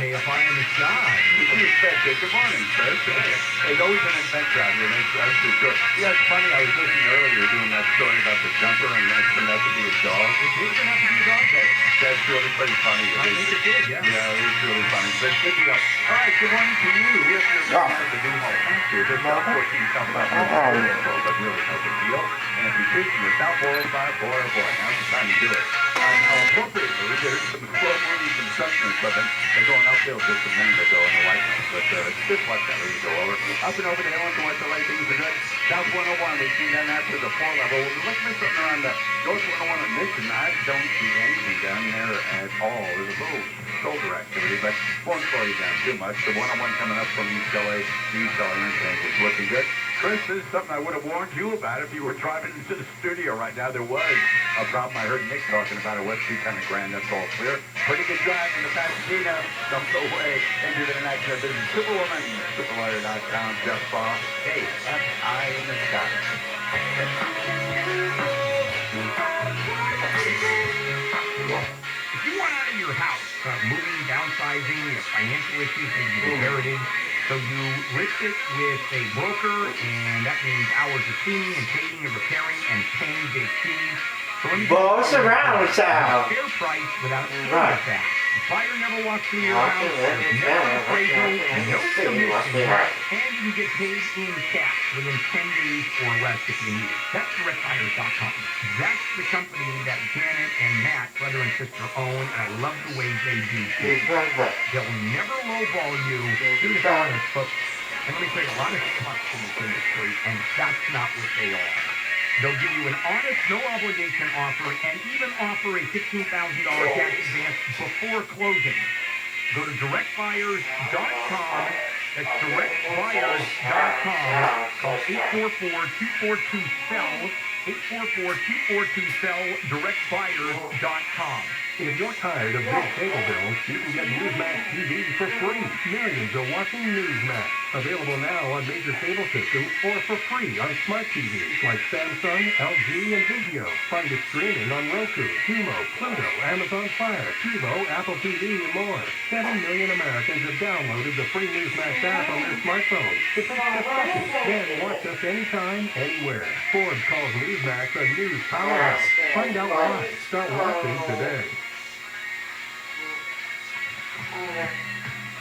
KFI in the sky. Good morning, Chris. There's always an adventure out here, that's for sure. Yeah, it's funny, I was listening earlier doing that story about the jumper and it turned out to be a dog. It did turn out to be a dog. That's really pretty funny. I think it did, yeah. Yeah, it was really funny. But good deal. All right, good morning to you. If you're looking at the new home here, just about 14 South about but really no big deal. And if you're choosing the South 405, boy, oh boy, now's the time to do it. Now, appropriately, there's some slow-moving construction equipment. They're going uphill just a minute ago in the white house, but it's just like that as you go over. Up and over the hill and towards the lake, things are good. South 101, we've seen down that to the 4 level. We're looking at something around the North 101 at Mission. I don't see anything down there at all. There's a little shoulder activity, but won't slow you down too much. The 101 coming up from East LA, the East LA Interchange is looking good. Chris, this is something I would have warned you about if you were driving into the studio right now. There was a problem. I heard Nick talking about it. West 210 Grand, that's all clear. Pretty good drive in the Pasadena. Don't go away. Into the next business. Superwoman, superlawyer.com, Jeff Boss, KFI in the sky. If you want out of your house, moving, downsizing, financial issues, maybe inherited, so you list it with a broker, and that means hours of cleaning and painting and repairing and paying big fees. So let me Boss around town. Fair price without any of that. The buyer never walks through your house. There's never an appraisal, no commission, and you can get paid in cash within 10 days or less if you need it. That's directbuyers.com. That's the company that Janet and Matt, brother and sister, own, and I love the way they do things. They'll never lowball you. Do the honest, folks. And let me tell you, a lot of trucks in this industry, and that's not what they are. They'll give you an honest, no-obligation offer and even offer a $15,000 cash advance before closing. Go to directbuyers.com. That's directbuyers.com. Call 844-242-SELL. 844-242-SELL. Directbuyers.com. If you're tired of big cable bills, you can get Newsmax TV for free. Millions are watching Newsmax. Available now on major cable systems or for free on smart TVs like Samsung, LG, and Vizio. Find it streaming on Roku, Xumo, Pluto, Amazon Fire, TiVo, Apple TV, and more. 7 million Americans have downloaded the free Newsmax app on their smartphones. It's a second. Then watch us anytime, anywhere. Forbes calls Newsmax a news powerhouse. Find out why. Start watching today.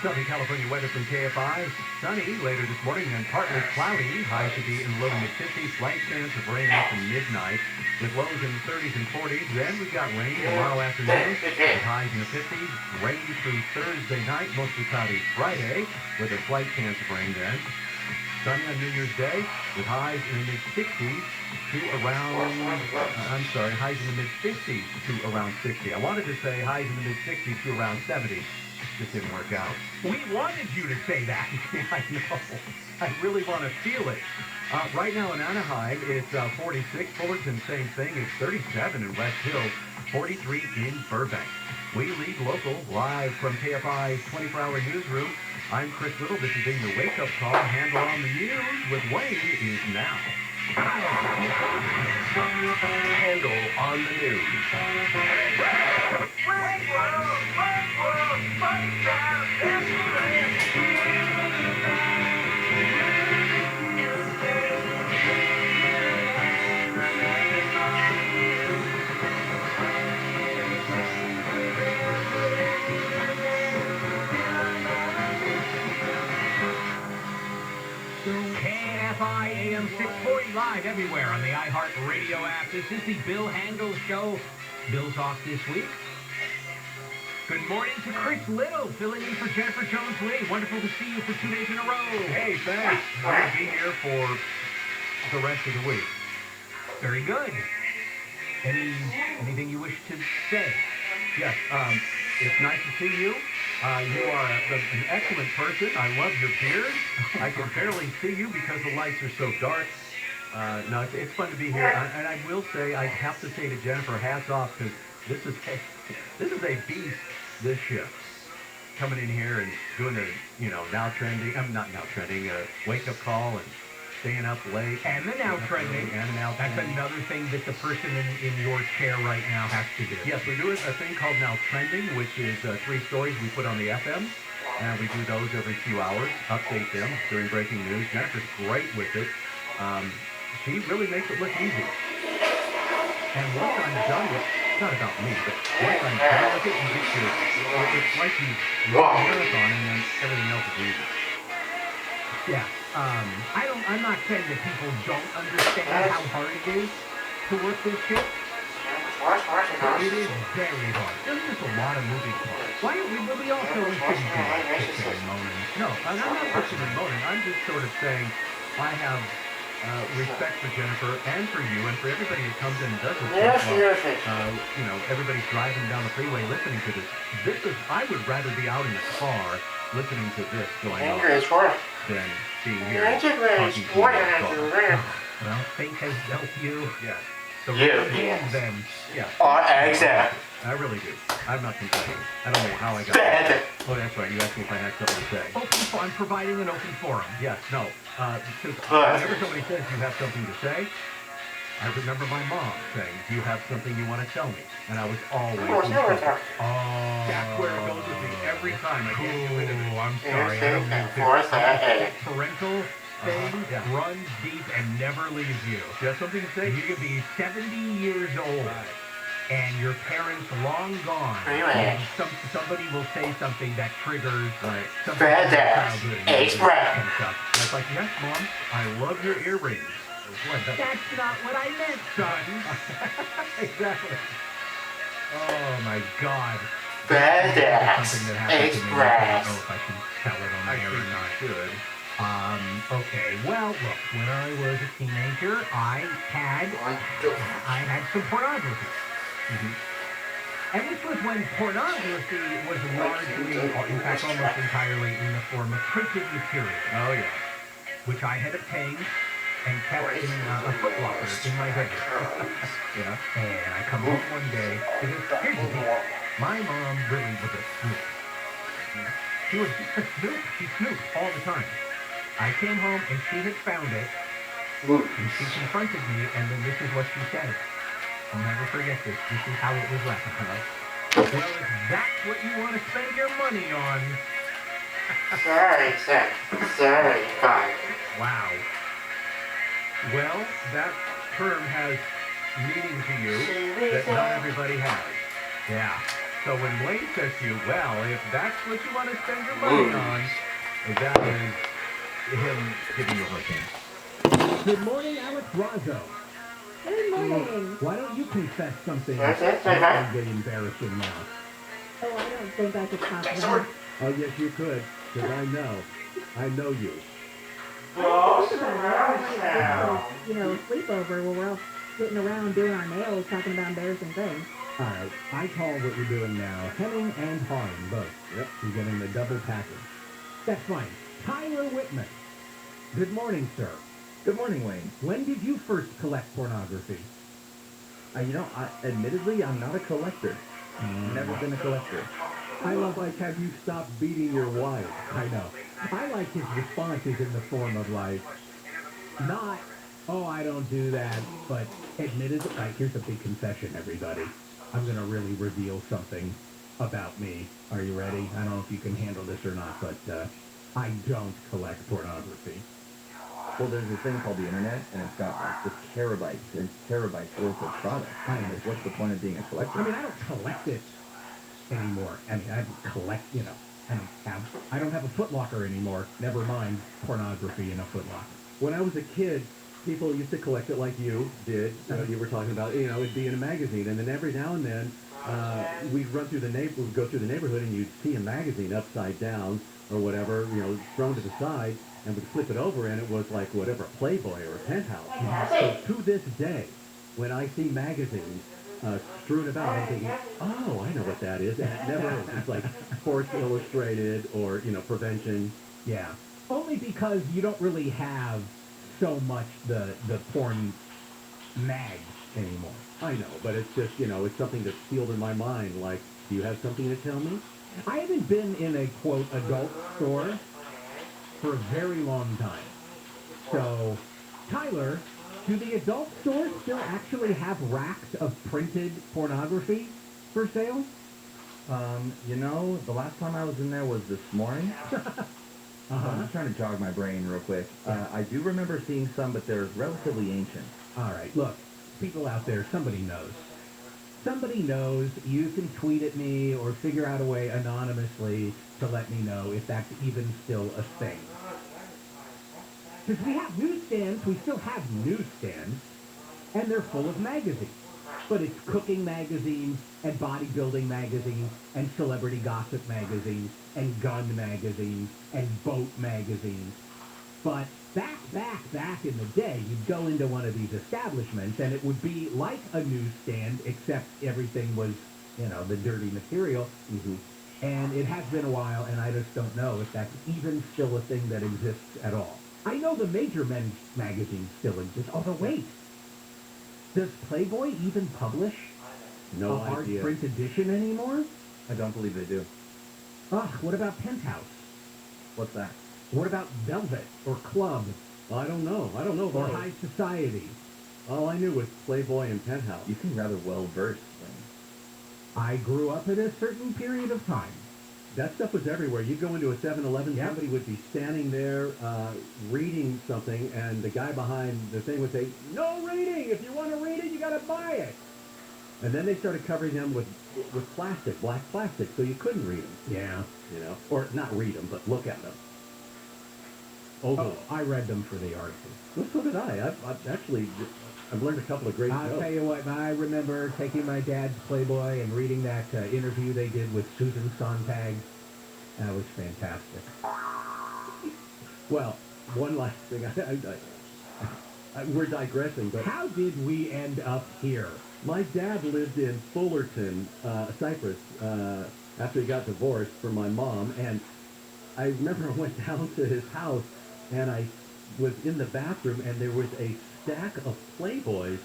Southern California weather from KFI. Sunny later this morning and partly cloudy. High should be in the low to mid-50s. Slight chance of rain after midnight with lows in the 30s and 40s. Then we've got rain tomorrow afternoon with highs in the 50s. Rain through Thursday night, mostly cloudy Friday with a slight chance of rain then. Sunny on New Year's Day with highs in the mid-60s to around, highs in the mid-50s to around 60. I wanted to say highs in the mid-60s to around 70. Just didn't work out. We wanted you to say that. I know. I really want to feel it. Right now in Anaheim, it's 46. Fullerton, same thing. It's 37 in West Hills, 43 in Burbank. We lead local live from KFI's 24-hour newsroom. I'm Chris Little. This is in the wake-up call. Handle on the news with Wayne is now. Handle on the news. KFI AM 640 live everywhere on the iHeart Radio app. This is the Bill Handel Show. Bill's off this week. Good morning to Chris Little, filling in for Jennifer Jones-Lee. Wonderful to see you for 2 days in a row. Hey, thanks. I'm going to be here for the rest of the week. Very good. Anything you wish to say? Yes, it's nice to see you. You are an excellent person. I love your beard. I can barely see you because the lights are so dark. No, it's fun to be here. And I will say, I have to say to Jennifer, hats off, because this is a beast, this shift. Coming in here and doing the, now trending, not now trending, wake-up call and staying up late. And the now trending. And the now trending. That's another thing that the person in your chair right now has to do. Yes, we're doing a thing called Now Trending, which is 3 stories we put on the FM. And we do those every few hours, update them during breaking news. Jennifer's great with it. She really makes it look easy. And once I'm done with it's not about me, but once I'm done with it, you get to, it's like you run a marathon and then everything else is easy. Yeah. I'm not saying that people don't understand how hard it is to work this shit. It is very hard. There's just a lot of moving parts. Why don't we also we shouldn't be bitching and moaning. No, I'm not bitching and moaning. I'm just sort of saying I have respect for Jennifer and for you and for everybody that comes in and does this. You know, everybody's driving down the freeway listening to this. I would rather be out in the car listening to this going on than being here talking to you. Well, fate has dealt you. Yeah. So then. Yeah. Exactly. I really do. I'm not complaining. I don't know how I got that. Oh, that's right. You asked me if I had something to say. I'm providing an open forum. Yes, no. Because whenever somebody says you have something to say, I remember my mom saying, do you have something you want to tell me? And I was always insistent. That's where it goes with me every time. I can't do it. I'm sorry. I don't mean to. That parental thing runs deep and never leaves you. Do you have something to say? You could be 70 years old. And your parents long gone, and somebody will say something that triggers something from your childhood and stuff. And it's like, yes, Mom, I love your earrings. That's not what I meant, son. Exactly. Oh my God. Badass. Something that happened to me. I don't know Express. if I should tell it on I air or not. should. Okay. Well, look. When I was a teenager, I had some pornography. Mm-hmm. And this was when pornography was largely, or in fact almost entirely, in the form of printed material. Oh, yeah. Which I had obtained and kept in a footlocker in my bedroom. Yeah. And I come home one day, because here's the deal. My mom really was a snoop. She was just a snoop. She snooped all the time. I came home and she had found it, and she confronted me, and then this is what she said. I'll never forget this. This is how it was left. Well, if that's what you want to spend your money on. Sorry, fine. Wow. Well, that term has meaning to you that not everybody has. Yeah. So when Wayne says to you, well, if that's what you want to spend your money on, that is him giving you a hurricane. Good morning, Alex Razzo. Good morning. Why don't you confess something That's get embarrassing now? Oh, I don't think I could possibly. Oh, yes, you could, because I know you. You know, sleepover where we're all sitting around doing our nails, talking about embarrassing things. All right, I call what you're doing now hemming and hawing, both. Yep. You're getting the double package. That's fine. Tyler Whitman. Good morning, sir. Good morning, Wayne. When did you first collect pornography? Admittedly, I'm not a collector. Never been a collector. I love have you stopped beating your wife. I know. I like his responses in the form of not, oh, I don't do that, but admitted, here's a big confession, everybody. I'm going to really reveal something about me. Are you ready? I don't know if you can handle this or not, but I don't collect pornography. Well, there's a thing called the internet, and it's got just terabytes and terabytes worth of product. I know. What's the point of being a collector? I don't collect it anymore. I don't collect, I don't have a Foot Locker anymore. Never mind pornography in a Foot Locker. When I was a kid, people used to collect it like you did. You were talking about, it'd be in a magazine, and then every now and then we'd go through the neighborhood, and you'd see a magazine upside down or whatever, thrown to the side, and we'd flip it over, and it was like whatever, Playboy or a Penthouse. So to this day, when I see magazines strewn about, I'm thinking, oh, I know what that is, and it never is. It's like Sports Illustrated or, Prevention. Yeah. Only because you don't really have so much the porn mags anymore. I know, but it's just, it's something that's sealed in my mind. Like, do you have something to tell me? I haven't been in a, quote, adult store for a very long time. So, Tyler, do the adult stores still actually have racks of printed pornography for sale? You know, the last time I was in there was this morning. I'm just trying to jog my brain real quick. I do remember seeing some, but they're relatively ancient. All right, look, people out there, somebody knows. Somebody knows. You can tweet at me or figure out a way anonymously to let me know if that's even still a thing. Because we have newsstands, we still have newsstands, and they're full of magazines. But it's cooking magazines, and bodybuilding magazines, and celebrity gossip magazines, and gun magazines, and boat magazines. But back in the day, you'd go into one of these establishments, and it would be like a newsstand, except everything was, you know, the dirty material. Mm-hmm. And it has been a while, and I just don't know if that's even still a thing that exists at all. I know the major men's magazines still exist. Although, wait. Does Playboy even publish No a hard idea. print edition anymore? I don't believe they do. Ugh, what about Penthouse? What's that? What about Velvet or Club I don't know. I don't know or about High Society? All I knew was Playboy and Penthouse. You seem rather well versed. I grew up in a certain period of time. That stuff was everywhere. You go into a 7-Eleven, Yep. somebody would be standing there reading something, and the guy behind the thing would say, "No reading! If you want to read it, you got to buy it." And then they started covering them with plastic, black plastic, so you couldn't read them. Yeah. You know, or not read them, but look at them. Oh, I read them for the article. Well, so did I. I've learned a couple of great I'll jokes. tell you what, I remember taking my dad's Playboy and reading that interview they did with Susan Sontag. That was fantastic. Well, one last thing. We're digressing, but How did we end up here? my dad lived in Fullerton, Cyprus, after he got divorced from my mom, and I remember I went down to his house, and I was in the bathroom, and there was a stack of Playboys,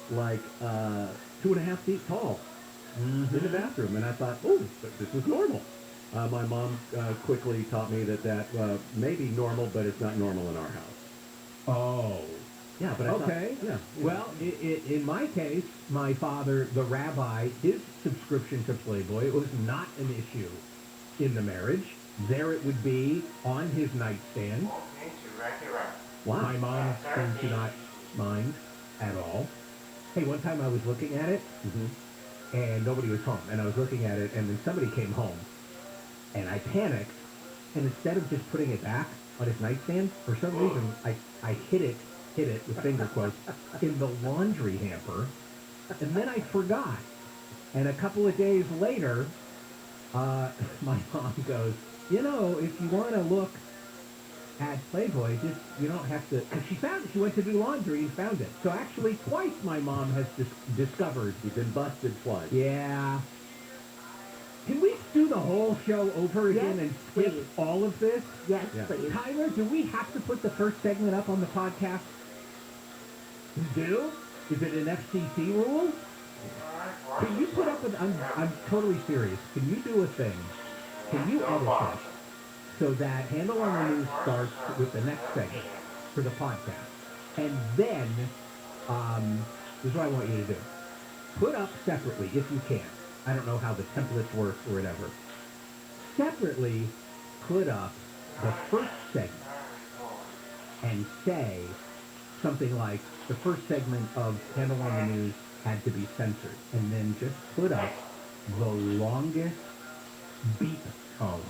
like 2.5 feet tall, in the bathroom, and I thought, oh, this was normal. My mom quickly taught me that may be normal, but it's not normal in our house. Oh. Yeah, but I Okay. thought, yeah. Well, in my case, my father, the rabbi, his subscription to Playboy, it was not an issue in the marriage. There it would be on his nightstand. Wow. My mom seemed to not mind at all. Hey, one time I was looking at it, Mm-hmm. and nobody was home. And I was looking at it, and then somebody came home. And I panicked, and instead of just putting it back on his nightstand, for some reason, I hid it with finger quotes, in the laundry hamper, and then I forgot. And a couple of days later, my mom goes, you know, if you want to look at Playboy, just, you don't have to, because she went to do laundry and found it. So actually twice my mom has discovered. You've been busted twice. Yeah. Can we do the whole show over again Yes, and skip please. all of this? Yes, Yeah. please. Tyler, do we have to put the first segment up on the podcast? We do? Is it an FCC rule? Can you put up I'm totally serious. Can you do a thing? Can you edit this so that Handle on the News starts with the next segment for the podcast? And then, this is what I want you to do. Put up separately, if you can. I don't know how the templates work or whatever. Separately, put up the first segment and say something like, the first segment of Handle on the News had to be censored. And then just put up the longest beep tone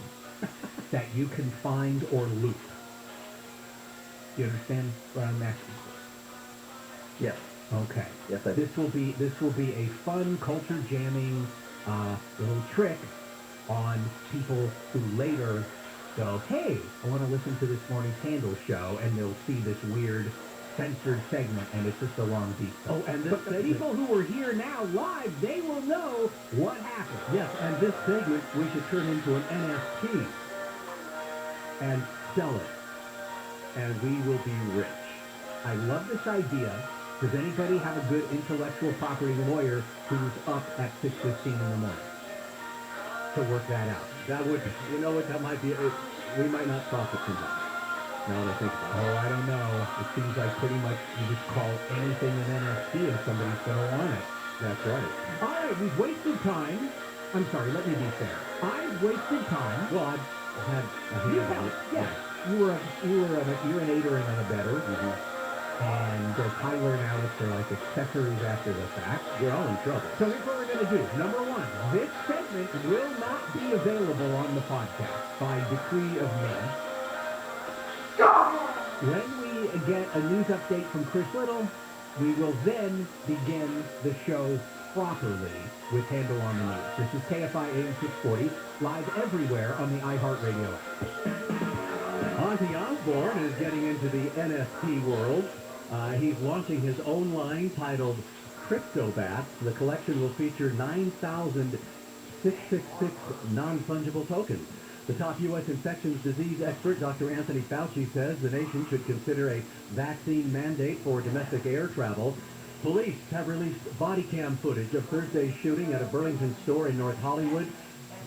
that you can find or loop. You understand what I'm asking for? Yes. Okay. Yes, I do. This will be a fun culture jamming little trick on people who later go, hey, I want to listen to this morning's Handle show, and they'll see this weird censored segment, and it's just a long beat. Oh, and this But the segment, people who are here now live, they will know what happened. yes, and this segment we should turn into an NFT and sell it, and we will be rich. I love this idea. Does anybody have a good intellectual property lawyer who's up at 6:15 in the morning to work that out? That would, you know what, that might be, we might not profit from that. Now that I think about it. Oh, I don't know. It seems like pretty much you just call anything an NFT and somebody's going to want it. That's right. All right, we've wasted time. I'm sorry, let me be fair. I wasted time. Well, I had a hand You on helped, it. yeah. You're an aider and an abettor. And Tyler and Alex are like accessories after the fact. We're all in trouble. So here's what we're going to do. Number one, this segment will not be available on the podcast by decree of me. When we get a news update from Chris Little, we will then begin the show properly with Handle on the News. This is KFI AM 640, live everywhere on the iHeartRadio app. Ozzy Osbourne is getting into the NFT world. He's launching his own line titled Crypto Bats. The collection will feature 9,666 non-fungible tokens. The top U.S. infectious disease expert, Dr. Anthony Fauci, says the nation should consider a vaccine mandate for domestic air travel. Police have released body cam footage of Thursday's shooting at a Burlington store in North Hollywood.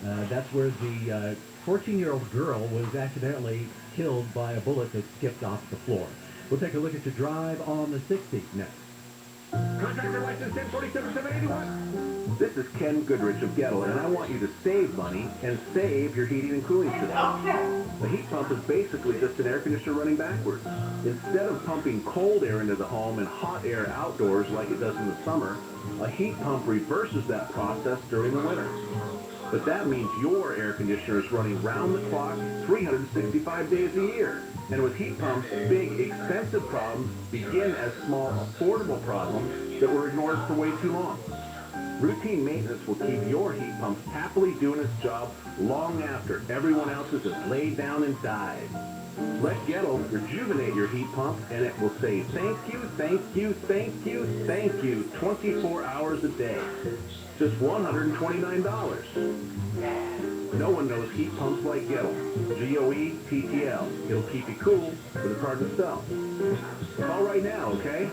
That's where the 14-year-old girl was accidentally killed by a bullet that skipped off the floor. We'll take a look at your drive on the 60 next. Contractor license 1047-781. This is Ken Goodrich of Gettle, and I want you to save money and save your heating and cooling system. The heat pump is basically just an air conditioner running backwards. Instead of pumping cold air into the home and hot air outdoors like it does in the summer, a heat pump reverses that process during the winter. But that means your air conditioner is running round the clock 365 days a year. And with heat pumps, big, expensive problems begin as small, affordable problems that were ignored for way too long. Routine maintenance will keep your heat pump happily doing its job long after everyone else's has laid down and died. Let Gettle rejuvenate your heat pump, and it will say thank you, thank you, thank you, thank you 24 hours a day. Just $129. No one knows heat pumps like Gettle. G-O-E-T-T-L. It'll keep you cool, but it's hard to sell. Call right now, okay?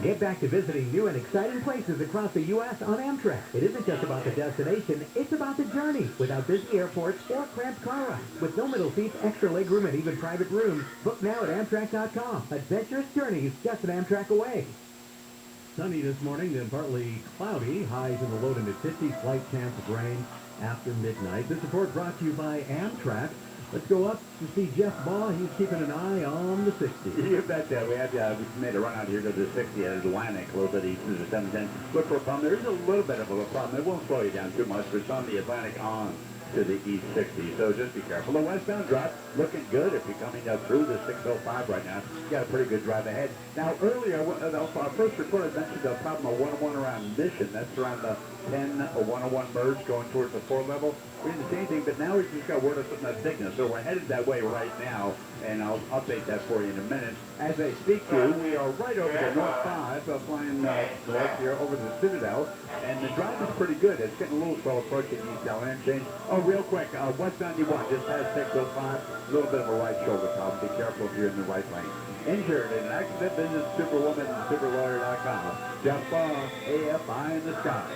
Get back to visiting new and exciting places across the U.S. on Amtrak. It isn't just about the destination, it's about the journey. Without busy airports or cramped car rides. With no middle seats, extra legroom, and even private rooms. Book now at Amtrak.com. Adventurous journeys just an Amtrak away. Sunny this morning, then partly cloudy. Highs in the low to mid-50s. Slight chance of rain after midnight. This report brought to you by Amtrak. Let's go up to see Jeff Baugh. He's keeping an eye on the 60. You bet that. We made a run out here to the 60 at Atlantic, a little bit east of the 710. Look for a problem. There is a little bit of a problem. It won't slow you down too much, but it's on the Atlantic on to the east 60, so just be careful. The westbound drop looking good if you're coming through the 605 right now. You got a pretty good drive ahead. Now, earlier, our first report, I mentioned the problem of 101 around Mission. That's around the 10 or 101 merge going towards the 4 level. We didn't see anything, but now we just got word of something that's sickness. So we're headed that way right now, and I'll update that for you in a minute. As I speak to you, we are right over the North 5, flying north here over the Citadel, and the drive is pretty good. It's getting a little slow approaching East Allen interchange. Oh, real quick, westbound you want, just past 605, a little bit of a right shoulder problem. Be careful if you're in the right lane. Injured in an accident, visit Superwoman and Superlawyer.com. Jeff Baugh, AFI in the sky.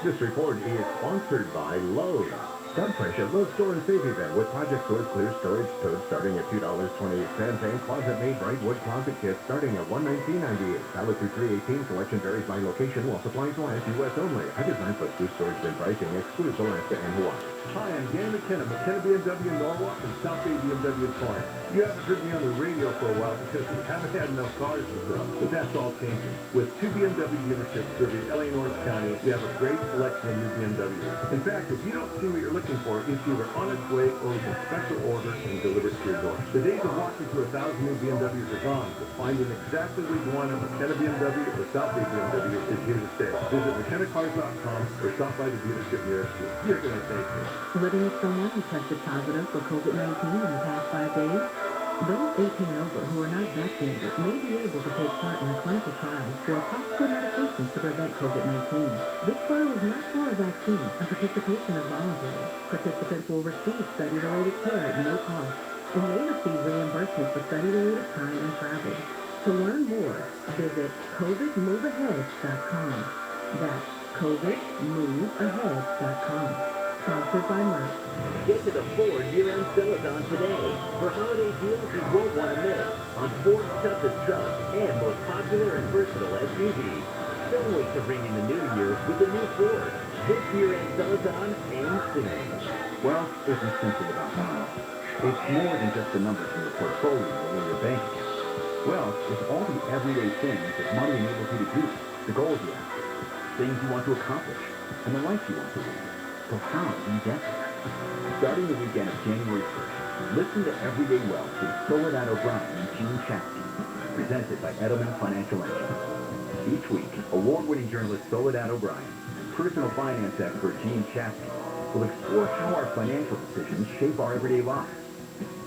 This report is sponsored by Lowe's. Start fresh at Lowe's Store and Save Event with Project Source Clear Storage Totes starting at $2.28 and Closet Made Bright Wood Closet Kits starting at $119.98. Valid through 3/18. Selection varies by location while supplies last. U.S. only. I designed for true storage bin pricing. Excludes Alaska and Hawaii. Hi, I'm Dan McKenna, McKenna BMW in Norwalk and South Bay BMW Farm. You haven't heard me on the radio for a while because we haven't had enough cars to sell, but that's all changing. With 2 BMW dealerships serving LA and Orange County, we have a great selection of new BMWs. In fact, if you don't see what you're looking for, it's either on its way or we can special order and deliver it to your door. The days of walking through 1,000 new BMWs are gone, but finding exactly what you want at McKenna BMW or South Bay BMW is here to stay. Visit McKennaCars.com or stop by the dealership nearest you. You're going to thank me. Living with someone who tested positive for COVID-19 in the past 5 days? Those 18 and over who are not vaccinated may be able to take part in the clinical trials for possible medications to prevent COVID-19. This trial is not for a vaccine, and participation is voluntary. Participants will receive study-related care at no cost, and may receive reimbursement for study-related time and travel. To learn more, visit COVIDMoveAhead.com. That's COVIDMoveAhead.com. Sponsored by Merck. Get to the Ford year-end Celadon today for holiday deals you won't want to miss on Ford's toughest trucks and most popular and versatile SUVs. Don't wait to ring in the new year with the new Ford. This year-end telethon ends soon. Wealth isn't simply about money. It's more than just the numbers in your portfolio or your bank account. Wealth is all the everyday things that money enables you to do, the goals you have, things you want to accomplish, and the life you want to lead. So how do you get there? Starting the weekend of January 1st, listen to Everyday Wealth with Soledad O'Brien and Gene Chapman, presented by Edelman Financial Engine. Each week, award-winning journalist Soledad O'Brien and personal finance expert Gene Chapman will explore how our financial decisions shape our everyday lives.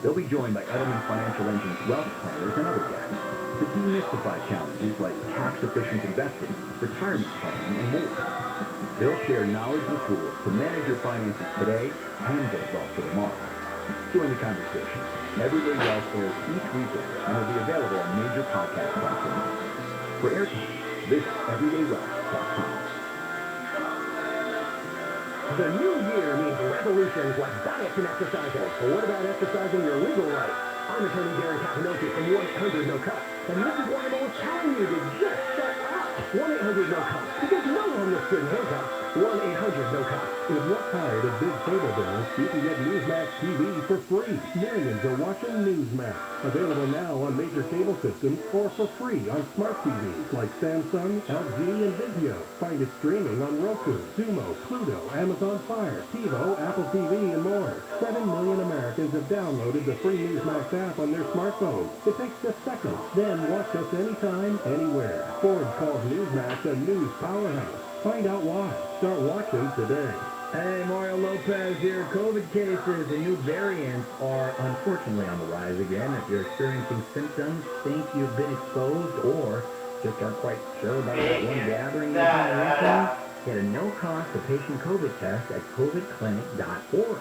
They'll be joined by Edelman Financial Engine's wealth planners and other guests to demystify challenges like tax-efficient investing, retirement planning, and more. They'll share knowledge and tools to manage your finances today and build wealth for tomorrow. Join the conversation. Everyday Wealth airs each weekend and will be available on major podcast platforms. For airtime, visit everydaywealth.com. The new year means revolutions like diets and exercising. But what about exercising your legal right? I'm attorney Darren Capinotti from 1-800-NO-CUT. And this is why I'm always telling you to just shut up. 1-800-NO-CUT. Because no one looks good in handcuffs. 1-800-NO-CUT. If you're tired of big cable bills, you can get Newsmax TV for free. Millions are watching Newsmax. Available now on major cable systems or for free on smart TVs like Samsung, LG, and Vizio. Find it streaming on Roku, Sumo, Pluto, Amazon Fire, TiVo, Apple TV, and more. 7 million Americans have downloaded the free Newsmax app on their smartphones. It takes just seconds. Then watch us anytime, anywhere. Forbes calls Newsmax a news powerhouse. Find out why. Start watching today. Hey, Mario Lopez here. COVID cases and new variants are unfortunately on the rise again. If you're experiencing symptoms, think you've been exposed, or just aren't quite sure about that one gathering you're mentioned, get a no-cost patient COVID test at covidclinic.org.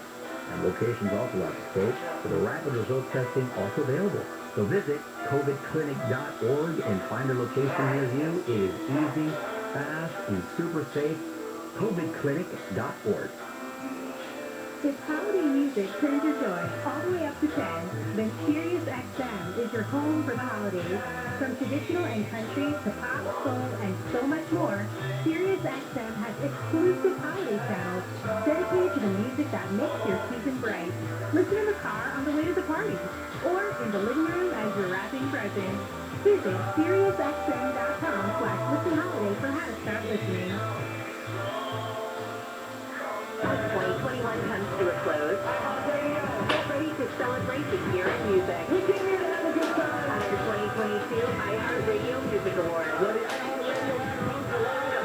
And locations also have scope for the rapid result testing also available. So visit covidclinic.org and find a location near you. It is easy, fast, and super safe. covidclinic.org. If holiday music turns your joy all the way up to 10, then Sirius XM is your home for the holidays. From traditional and country to pop, soul, and so much more, Sirius XM has exclusive holiday channels dedicated to the music that makes your season bright. Listen in the car on the way to the party, or in the living room as you're wrapping presents. Visit SiriusXM.com/listenholiday for how to start listening. As 2021 comes to a close, get ready to celebrate the year of music. After 2022 iHeartRadio Music Awards. Coming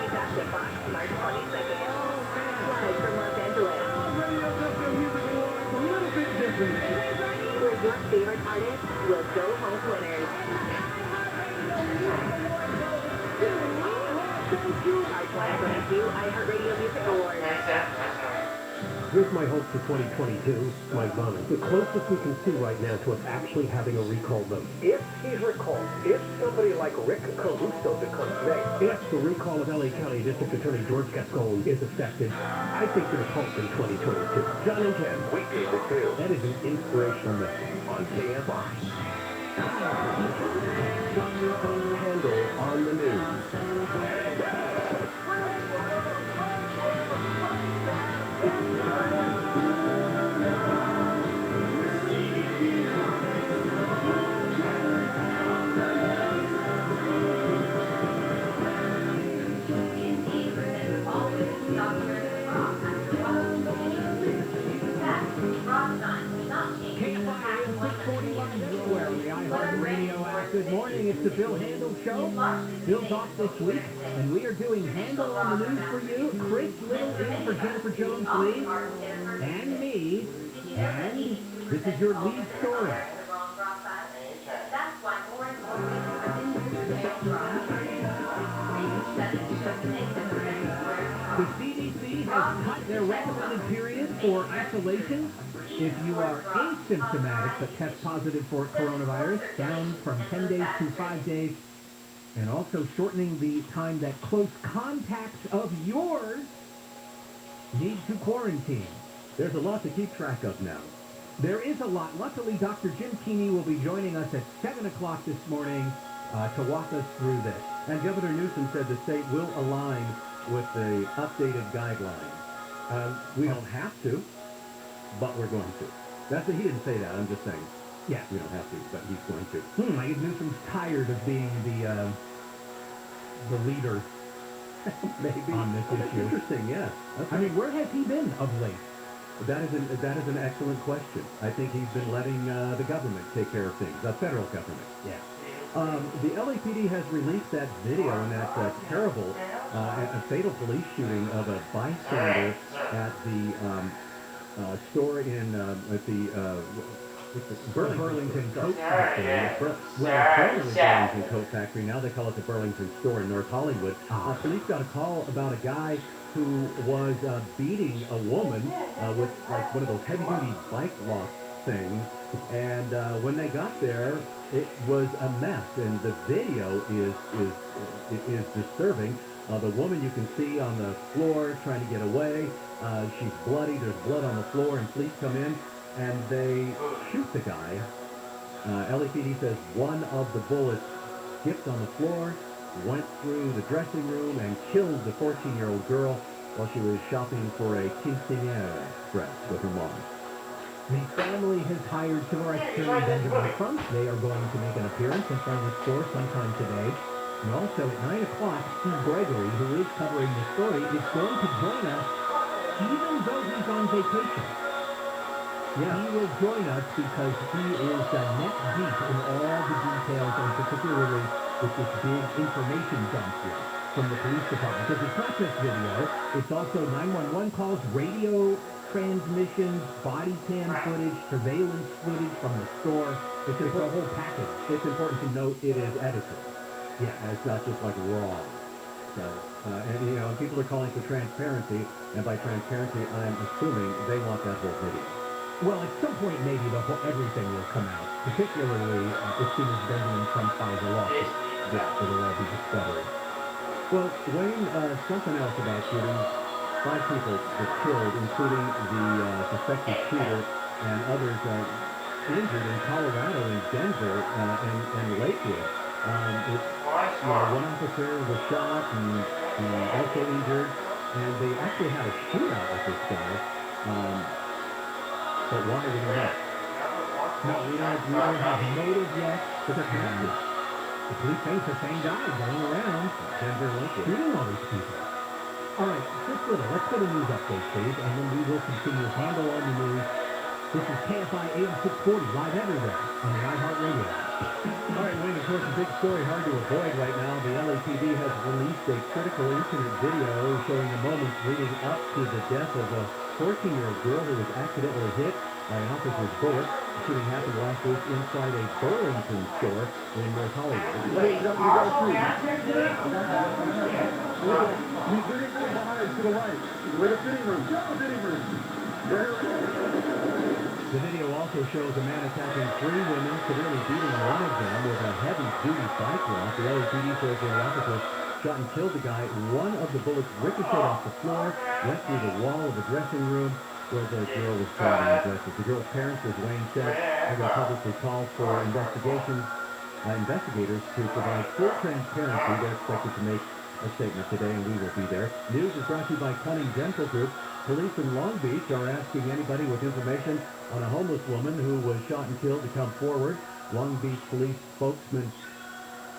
back to Fox March 22nd. Live from Los Angeles. Where your favorite artists will go home winners. Our 2022 iHeartRadio Music Awards. Here's my hope for 2022, Mike Bonham. The closest we can see right now to us actually having a recall vote. If he's recalled, if somebody like Rick Caruso becomes mayor, if the recall of LA County District Attorney George Gascon is effected, I think there's hope in 2022. John and Ken, weekday to 2. That is an inspirational message on KFI. Handle on the news. Good morning, it's the Bill Handel Show. Bill's off this week, and we are doing Handel on the News for you. Chris Little in for Jennifer Jones-Lee, and me, and this is your lead story. The CDC has cut their recommended period for isolation if you are asymptomatic but test positive for coronavirus, down from 10 days to 5 days, and also shortening the time that close contacts of yours need to quarantine. There's a lot to keep track of now. There is a lot. Luckily, Dr. Jim Keeney will be joining us at 7 o'clock this morning to walk us through this. And Governor Newsom said the state will align with the updated guidelines. We don't have to, but we're going to. He didn't say that. I'm just saying. Yeah. We don't have to, but he's going to. I guess Newsom's tired of being the leader Maybe on this That's issue. interesting, yeah. I mean, where has he been of late? That is an excellent question. I think he's been letting the government take care of things, the federal government. Yeah. The LAPD has released that video in that terrible, a fatal police shooting of a bystander at the store in Burlington Coat Factory. Formerly Burlington Coat Factory. Now they call it the Burlington Store in North Hollywood. Police got a call about a guy who was beating a woman with like one of those heavy-duty bike lock things. And when they got there, it was a mess. And the video is disturbing. The woman you can see on the floor trying to get away. She's bloody. There's blood on the floor, and police come in and they shoot the guy. LAPD says one of the bullets skipped on the floor, went through the dressing room, and killed the 14-year-old girl while she was shopping for a quinceañera dress with her mom. The family has hired civil rights attorney Benjamin Crump. They are going to make an appearance in front of the store sometime today. And also at 9 o'clock, Steve Gregory, who is covering the story, is going to join us even though he's on vacation. Yeah. He will join us because he is neck deep in all the details, and particularly with this big information dump here from the police department. Because it's not just video, it's also 911 calls, radio transmissions, body cam footage, surveillance footage from the store. It's a whole package. It's important to note it is edited. Yeah. And it's not just like raw. So, and you know, people are calling for transparency, and by transparency, I'm assuming they want that whole video. Well, at some point, maybe everything will come out, particularly as soon as Benjamin Trump files a lawsuit. It'll all be discovered. Well, Wayne, something else about shootings. 5 people were killed, including the suspected shooter and others injured in Colorado and Denver and Lakewood. One officer was shot and also injured, and they actually had a shootout with this guy. But why, we don't know. No, we don't have motive yet, but they're connected. The police think the same guy going around Denver and Lakewood shooting all these people. All right, just let's go to news update, please, and then we will continue Handle on the News. This is KFI AM 640, live everywhere on the iHeartRadio. All right, Wayne, of course, a big story hard to avoid right now. The LAPD has released a critical incident video showing the moments leading up to the death of a 14-year-old girl who was accidentally hit by an officer's bullet. The shooting happened last week inside a Burlington store in North Hollywood. Wait, you go through. You didn't go behind to the right. Where the fitting room. Go to the fitting room. The video also shows a man attacking 3 women, severely beating one of them with a heavy-duty bike lock. The LAPD says when the officer shot and killed the guy, one of the bullets ricocheted off the floor, went through the wall of the dressing room where the girl was found in the dresses. The girl's parents, as Wayne said, are going to publicly call for investigators to provide full transparency. They're expected to make a statement today, and we will be there. News is brought to you by Cunning Dental Group. Police in Long Beach are asking anybody with information on a homeless woman who was shot and killed to come forward. Long Beach Police spokesman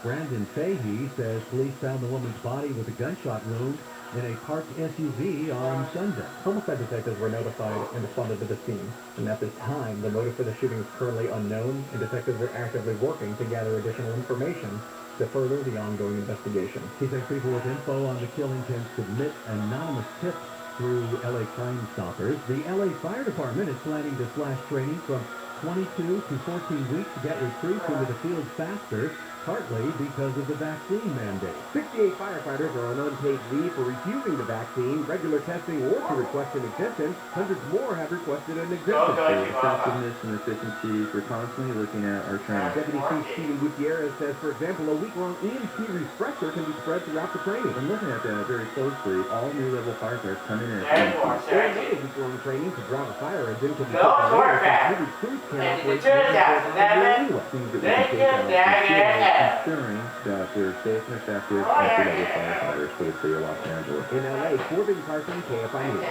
Brandon Fahey says police found the woman's body with a gunshot wound in a parked SUV on Sunday. Homicide detectives were notified and responded to the scene. And at this time, the motive for the shooting is currently unknown, and detectives are actively working to gather additional information to further the ongoing investigation. He says people with info on the killing can submit anonymous tips through LA Crime Stoppers. The LA Fire Department is planning to slash training from 22 to 14 weeks to get recruits into the field faster, partly because of the vaccine mandate. 68 firefighters are on unpaid leave for refusing the vaccine, regular testing, or to request an exemption. Hundreds more have requested an exemption. For effectiveness and efficiencies, we're constantly looking at our training. Deputy Chief Stephen Gutierrez says, for example, a week-long EMT refresher can be spread throughout the training. I'm looking at that very closely. All new level firefighters coming in. Or another week-long training to drive a fire engine can be taken later since new recruits can't operate anyway. Things that we can take out. ensuring that they're safe and effective and productive firefighters for the city of Los Angeles. In LA, Corbin Carson, KFI News.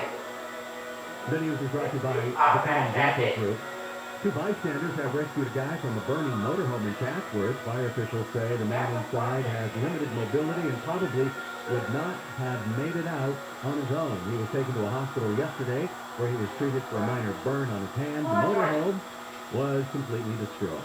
The news is brought to you by the Cummins Rental Group. Two bystanders have rescued a guy from a burning motorhome in Chatsworth. Fire officials say the man inside has limited mobility and probably would not have made it out on his own. He was taken to a hospital yesterday where he was treated for a minor burn on his hand. The motorhome was completely destroyed.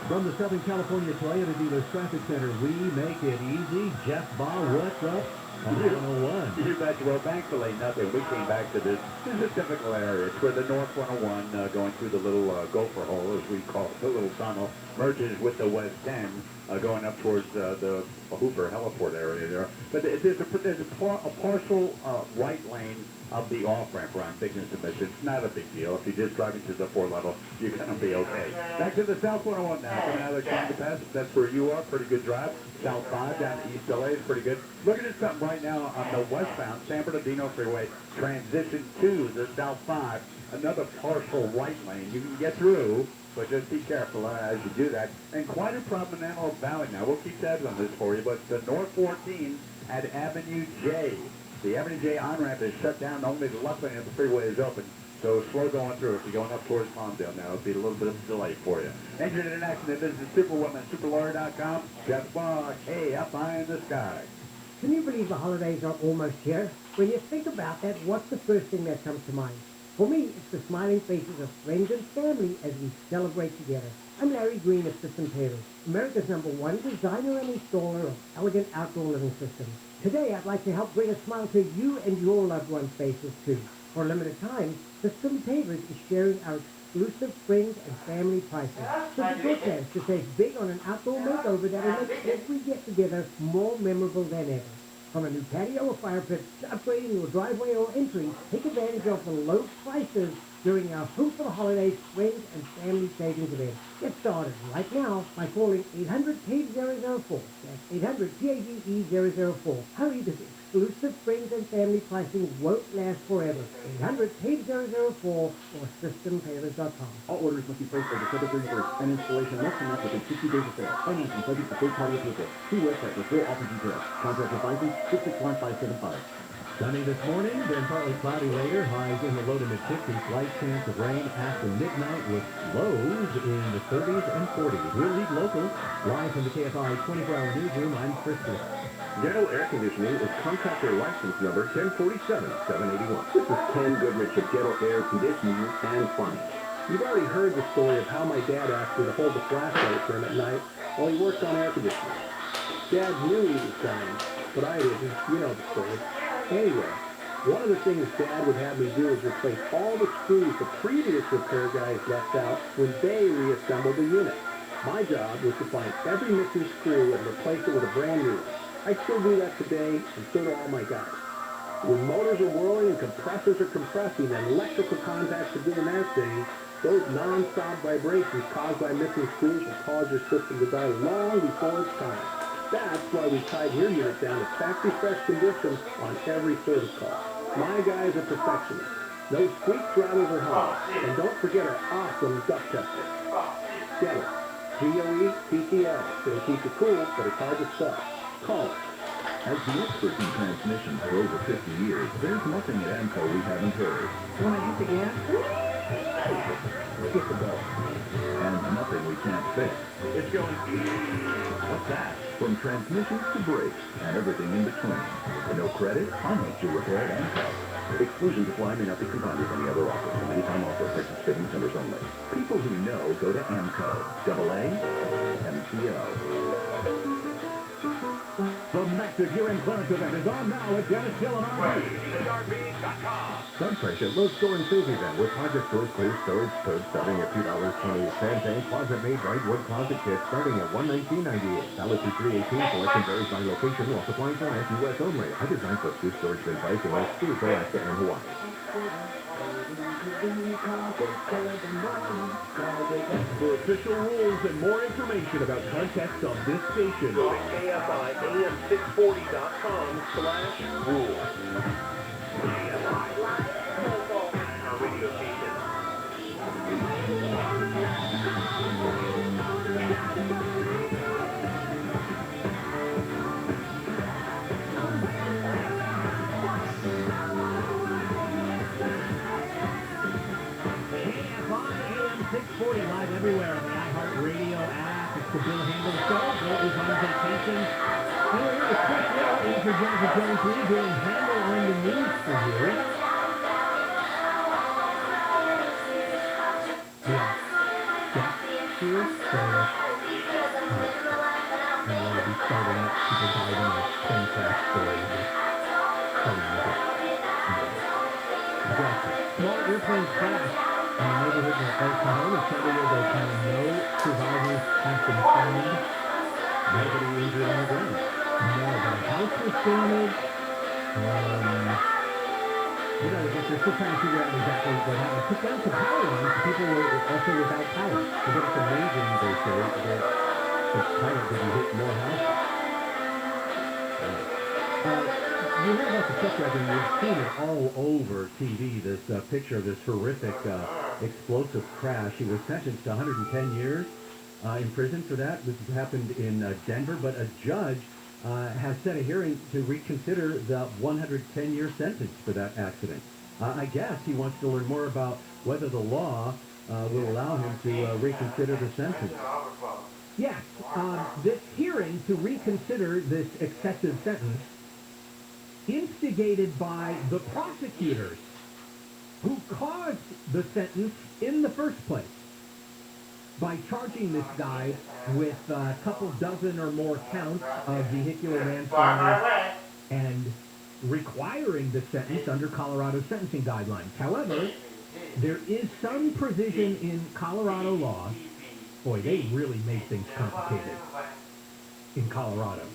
From the Southern California Toyota Dealers Traffic Center, we make it easy. Jeff Baugh, what's up on 101? You bet. Well, thankfully, nothing. We came back to this. This is a typical area. It's where the North 101, going through the little gopher hole, as we call it, the little tunnel, merges with the West End, going up towards the Hooper heliport area there. But there's a partial right lane of the off-ramp around Bigness and Mission. It's not a big deal. If you just drive into the 4 level, you're going to be okay. Back to the South 101 now. Coming out of the Conga Pass, that's where you are. Pretty good drive. South 5 down to East LA is pretty good. Looking at something right now on the westbound San Bernardino Freeway, transition to the South 5. Another partial right lane. You can get through, but just be careful as you do that. And quite a problem in Antelope Valley now. We'll keep tabs on this for you, but the North 14 at Avenue J. The Avenue J on-ramp is shut down. Only the left lane of the freeway is open. So slow going through. If you're going up towards Palmdale now, it'll be a little bit of a delay for you. Injured in an accident, visit Superwoman, superlawyer.com. Jeff Baugh, hey, up high in the sky. Can you believe the holidays are almost here? When you think about that, what's the first thing that comes to mind? For me, it's the smiling faces of friends and family as we celebrate together. I'm Larry Green of System Tailors, America's #1 designer and installer of elegant outdoor living systems. Today, I'd like to help bring a smile to you and your loved ones' faces, too. For a limited time, System Tailors is sharing our exclusive friends and family prices. So it's your chance to save big on an outdoor makeover that will make every get-together more memorable than ever. From a new patio or fire pit to upgrading your driveway or entry, take advantage of the low prices during our Home for the Holidays Friends and Family Savings event. Get started right now by calling 800-PAVE-004. That's 800-PAVE-004. Hurry, this exclusive Friends and Family pricing won't last forever. 800-PAVE-004 or SystemTailors.com. All orders must be placed by December 31st, and installation must come up within 60 days of sale. Financing subject to third-party approval. See website for full offer details. Contract with license 661-575. Sunny this morning, then partly cloudy later. Highs in the low to mid-60s. Slight chance of rain after midnight with lows in the 30s and 40s. We'll lead local. Live from the KFI 24-hour newsroom, I'm Chris Smith. Gettle Air Conditioning is contractor license number 1047-781. This is Ken Goodrich of Gettle Air Conditioning and Plumbing. You've already heard the story of how my dad asked me to hold the flashlight for him at night while he worked on air conditioning. Dad knew he was dying, but I didn't. You know the story. Anyway, one of the things Dad would have me do is replace all the screws the previous repair guys left out when they reassembled the unit. My job was to find every missing screw and replace it with a brand new one. I still do that today, and so do all my guys. When motors are whirling and compressors are compressing and electrical contacts are doing their thing, those non-stop vibrations caused by missing screws will cause your system to die long before it's time. That's why we tied your unit down to factory fresh condition on every service call. My guys are perfectionists. No squeaks, rattles, or hums. And don't forget our awesome duct tester. Get it. GOE-TCL. It'll keep you cool, but it's hard to stop. Call it. As the expert in transmissions for over 50 years, there's nothing at AMCO we haven't heard. Want to hit the gas? Skip the bell. And nothing we can't fix. It's going. What's that? From transmissions to brakes and everything in between. For no credit, I'll make you repair at AMCO. Exclusions apply, may not be combined with any other offer. From anytime offer, purchase fitting centers only. People who know go to AMCO. AA-MCO. The massive year-end clearance event is on now at Dennis Hill and RV. Sunfresh at Lowe's Store and Save event with project doors, clear storage totes starting at $2.28 and closet-made whitewood closet kits starting at $119.98. Valid through 3/18. Selection varies by location. While supplies last, U.S. only. I designed for two storage bin pricing on exclusive Alaska and Hawaii. For official rules and more information about contests on this station, visit KFIAM640.com/rules. KFI Live, local, our radio station. 640 live everywhere on the iHeartRadio app. It's the Bill Handel Show. Bill is on vacation. We're here with Chris Hill in for Jennifer Jones Lee doing Handel on the news for you. Yeah. Here, so and we'll be starting up people died in a plane crash story. Exactly. Small airplane crash in the neighborhood of Oklahoma. Several years ago, no survivors have been found. Nobody injured on the ground. No, the house was damaged. You know, I guess they're still trying to figure out exactly what happened. It took down some power lines. People were also without power. So it's amazing, they say, that the power didn't hit more houses. You heard about the truck driver, and you've seen it all over TV, this picture of this horrific explosive crash. He was sentenced to 110 years in prison for that. This happened in Denver, but a judge has set a hearing to reconsider the 110-year sentence for that accident. I guess he wants to learn more about whether the law will allow him to reconsider the sentence. Yes, this hearing to reconsider this excessive sentence instigated by the prosecutors who caused the sentence in the first place by charging this guy with a couple dozen or more counts of vehicular manslaughter and requiring the sentence under Colorado sentencing guidelines. However, there is some provision in Colorado law. Boy, they really made things complicated in Colorado,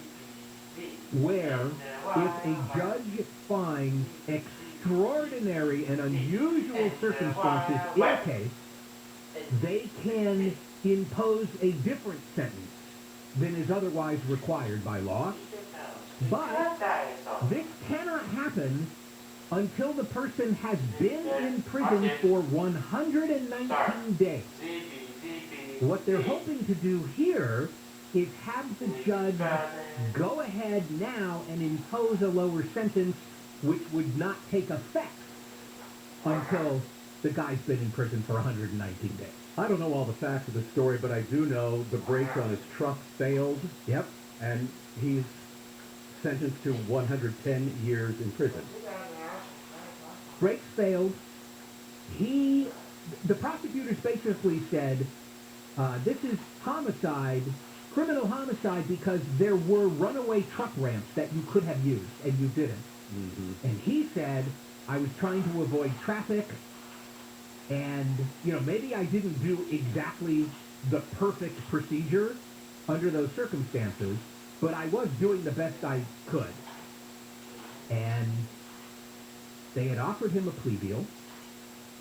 where if a judge finds extraordinary and unusual circumstances in a case, they can impose a different sentence than is otherwise required by law. But this cannot happen until the person has been in prison for 119 days. What they're hoping to do here is have the judge go ahead now and impose a lower sentence which would not take effect until the guy's been in prison for 119 days. I don't know all the facts of the story, but I do know the brakes on his truck failed. Yep. And he's sentenced to 110 years in prison. Brakes failed. The prosecutors basically said, this is homicide, criminal homicide, because there were runaway truck ramps that you could have used, and you didn't. Mm-hmm. And he said, I was trying to avoid traffic, and, you know, maybe I didn't do exactly the perfect procedure under those circumstances, but I was doing the best I could. And they had offered him a plea deal.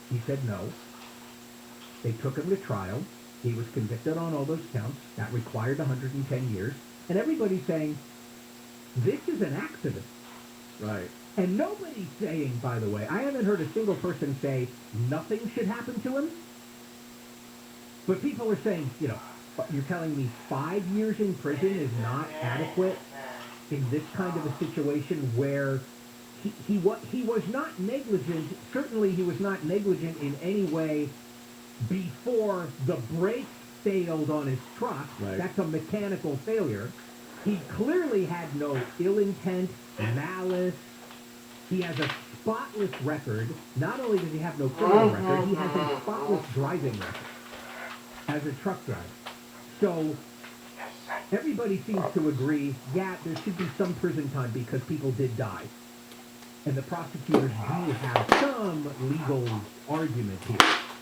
He said no. They took him to trial. He was convicted on all those counts. That required 110 years. And everybody's saying, this is an accident. Right. And nobody's saying, by the way, I haven't heard a single person say nothing should happen to him. But people are saying, you know, you're telling me 5 years in prison is not adequate in this kind of a situation where he was not negligent. Certainly he was not negligent in any way before the brakes failed on his truck. Right. That's a mechanical failure. He clearly had no ill intent, malice. He has a spotless record. Not only does he have no criminal record, he has a spotless driving record as a truck driver. So everybody seems to agree, yeah, there should be some prison time because people did die. And the prosecutors do have some legal argument here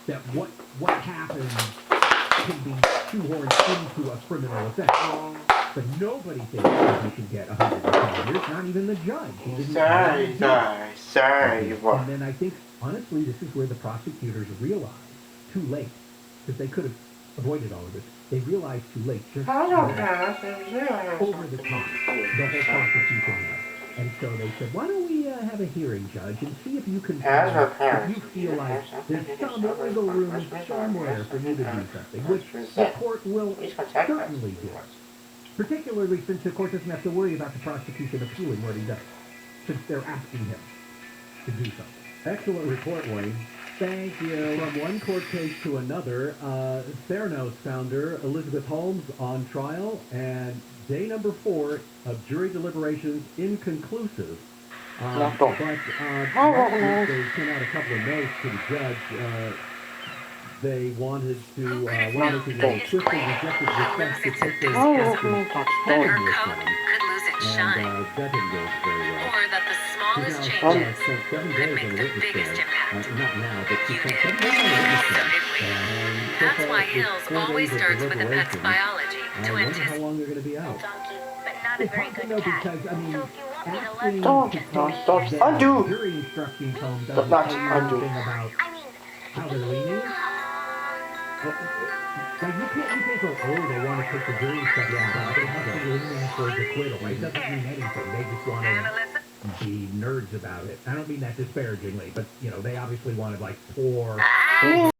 that what happened can be shoehorned into a criminal offense. But nobody thinks that he should get 110 years, not even the judge. He didn't Sorry. And then I think, honestly, this is where the prosecutors realized, too late, because they could have avoided all of this. They realized too late, just over the top, the whole prosecution was. And so they said, why don't we have a hearing, Judge, and see if you can if you feel like there's some wiggle room somewhere for you to do something, which the court will certainly do. Particularly since the court doesn't have to worry about the prosecution appealing what he does, since they're asking him to do something. Excellent report, Wayne. Thank you. From one court case to another, Theranos founder Elizabeth Holmes on trial, and day number 4 of jury deliberations inconclusive. But last week they sent out a couple of notes to the judge. They wanted to swiftly reject his request to take their and that didn't go very well. Or that the smallest She's changes spent 7 days on the witness stand. Not now, but she spent 7 days on the witness stand. That's why Hills always starts with a pet's biology to I wonder how anticipate. long they're going to be out. It's hard to know because, I mean, asking Don't to stop, take undo. the jury instructions home Stop, doesn't not tell you undo. anything about how they're leaning. Like, you can't go, oh, they want to take the jury instructions home. They have to lean towards acquittal. It doesn't mean anything. They just want to be nerds about it. I don't mean that disparagingly, but, you know, they obviously wanted, like, 4...